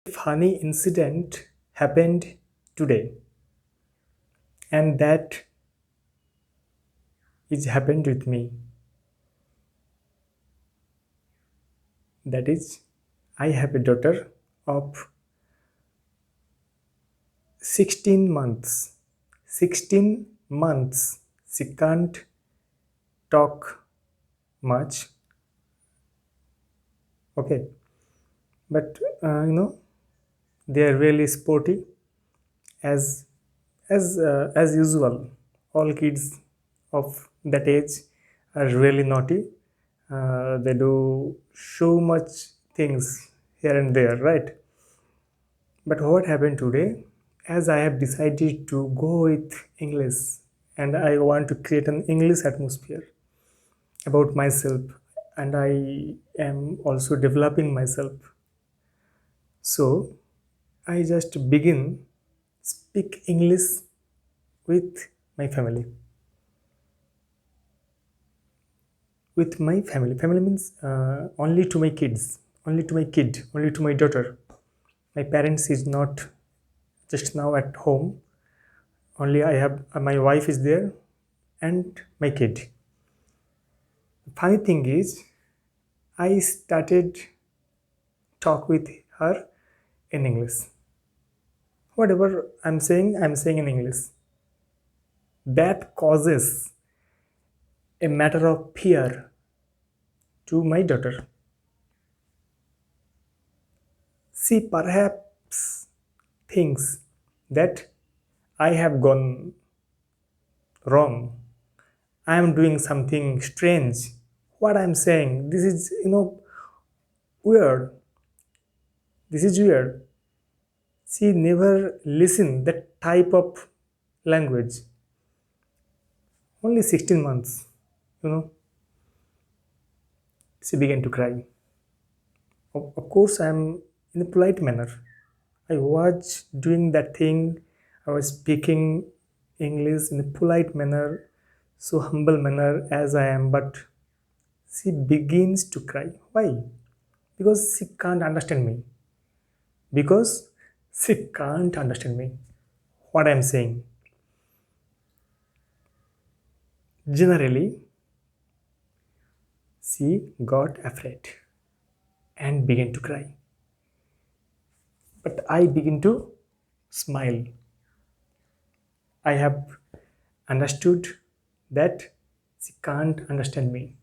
Funny incident happened today, and that is happened with me. That is, I have a daughter of 16 months. 16 months. She can't talk much. Okay, but they are really sporty as as usual. All kids of that age are really naughty. They do so much things here and there, right? But what happened today? As I have decided to go with English and I want to create an English atmosphere about myself, and I am also developing myself. So I just begin speak English with my family. With my family. Family means only to my kids, only to my kid, only to my daughter. My parents is not just now at home. Only I have my wife is there and my kid. Funny thing is, I started talk with her in English. Whatever I'm saying in English. That causes a matter of fear to my daughter. She perhaps thinks that I have gone wrong. I am doing something strange. What I'm saying, this is, weird. This is weird. She never listened that type of language. Only 16 months, you know, she began to cry. Of course, I'm in a polite manner. I was doing that thing. I was speaking English in a polite manner, so humble manner as I am, but she begins to cry. Why? Because she can't understand me. Because she can't understand me. What I'm saying. Generally, she got afraid and began to cry. But I begin to smile. I have understood that she can't understand me.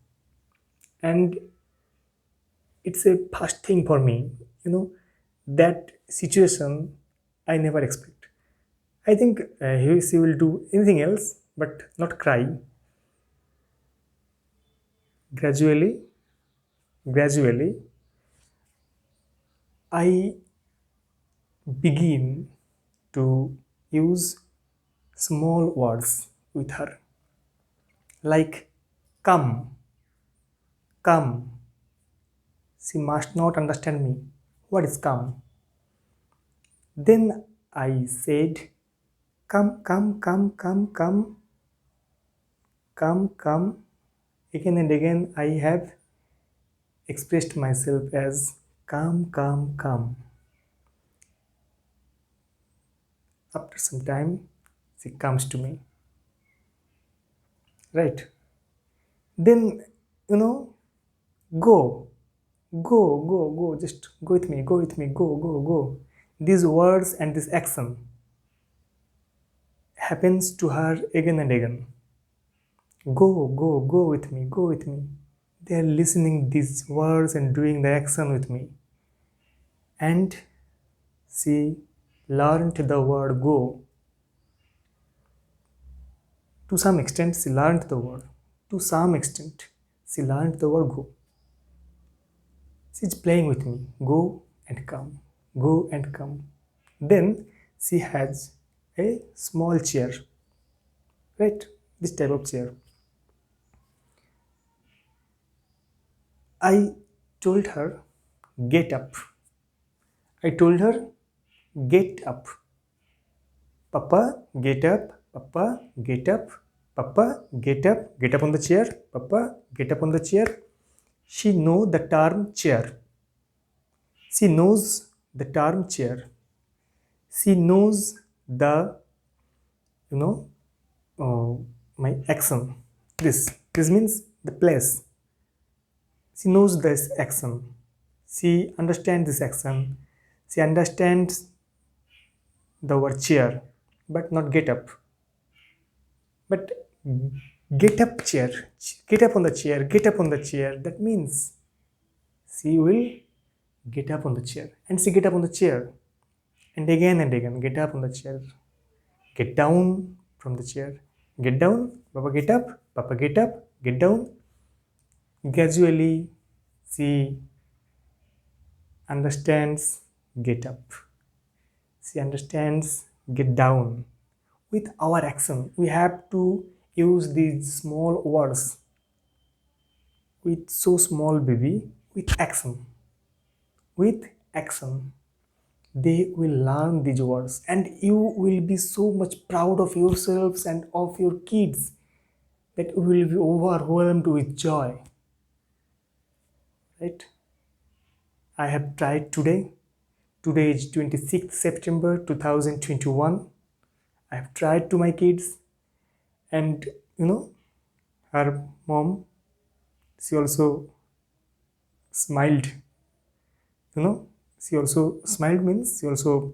And it's a first thing for me, you know, that situation I never expect. I think she will do anything else but not cry. Gradually, gradually, I begin to use small words with her like come, come. She must not understand me. What is come? Then I said, come, come, come, come, come, come, come. Again and again, I have expressed myself as come, come, come. After some time, she comes to me. Right? Then, you know, go, go, just go with me, go with me, go, go, go. These words and this action happens to her again and again. Go with me, go with me. They are listening these words and doing the action with me. And she learned the word go. To some extent, she learned the word. To some extent, she learned the word go. She's playing with me. Go and come. Go and come. Then she has a small chair. Right? This type of chair. I told her, get up. I told her, get up. Papa, get up. Papa, get up. Papa, get up. Get up on the chair. Papa, get up on the chair. She knows the term chair. She knows the term chair. She knows the, you know, uh, my action. This means the place. She knows this action. She understands this action. She understands the word chair, but not get up. But get up chair, get up on the chair, get up on the chair. That means she will get up on the chair, and she get up on the chair, and again get up on the chair, get down from the chair, get down, Papa get up, Papa get up, get down. Gradually, she understands get up. She understands get down. With our action, we have to use these small words with so small baby with action. With action, they will learn these words, and you will be so much proud of yourselves and of your kids that you will be overwhelmed with joy. Right? I have tried today. Today is 26th September 2021. I have tried to my kids, and her mom, she also smiled. She also smiled means she also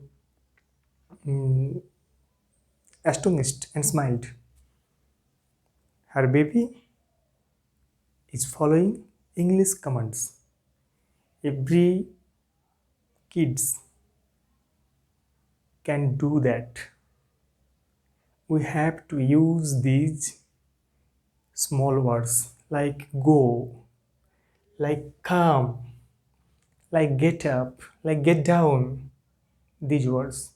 astonished and smiled. Her baby is following English commands. Every kids can do that. We have to use these small words like go, like come, like get up, like get down. These words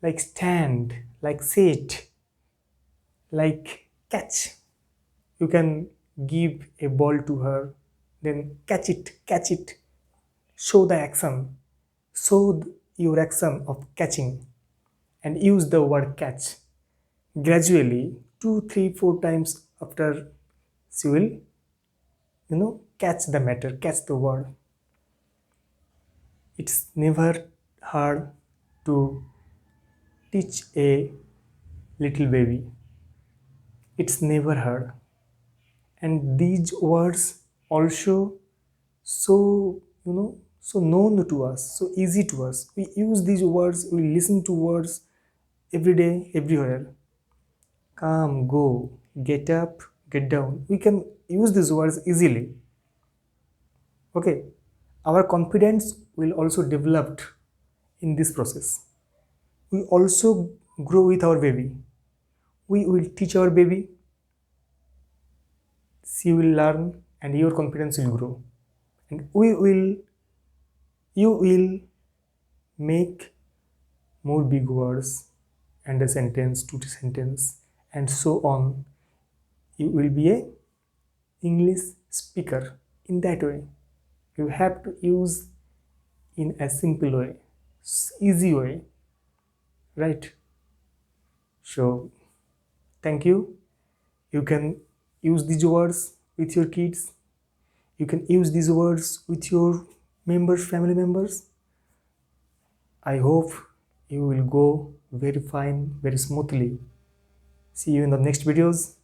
like stand, like sit, like catch. You can give a ball to her, then catch it, catch it. Show the action, show your action of catching, and use the word catch. Gradually, 2, 3, 4 times after, she will, catch the matter, catch the word. It's never hard to teach a little baby. It's never hard. And these words also so known to us, so easy to us. We use these words, we listen to words every day, everywhere. Come, go, get up, get down. We can use these words easily. Okay, our confidence will also develop in this process. We also grow with our baby. We will teach our baby, she will learn, and your confidence will grow. And you will make more big words and a sentence, two sentence, and so on. You will be a English speaker in that way. You have to use in a simple way, easy way, right? So thank you. You can use these words with your kids. You can use these words with your members, family members. I hope you will go very fine, very smoothly. See you in the next videos.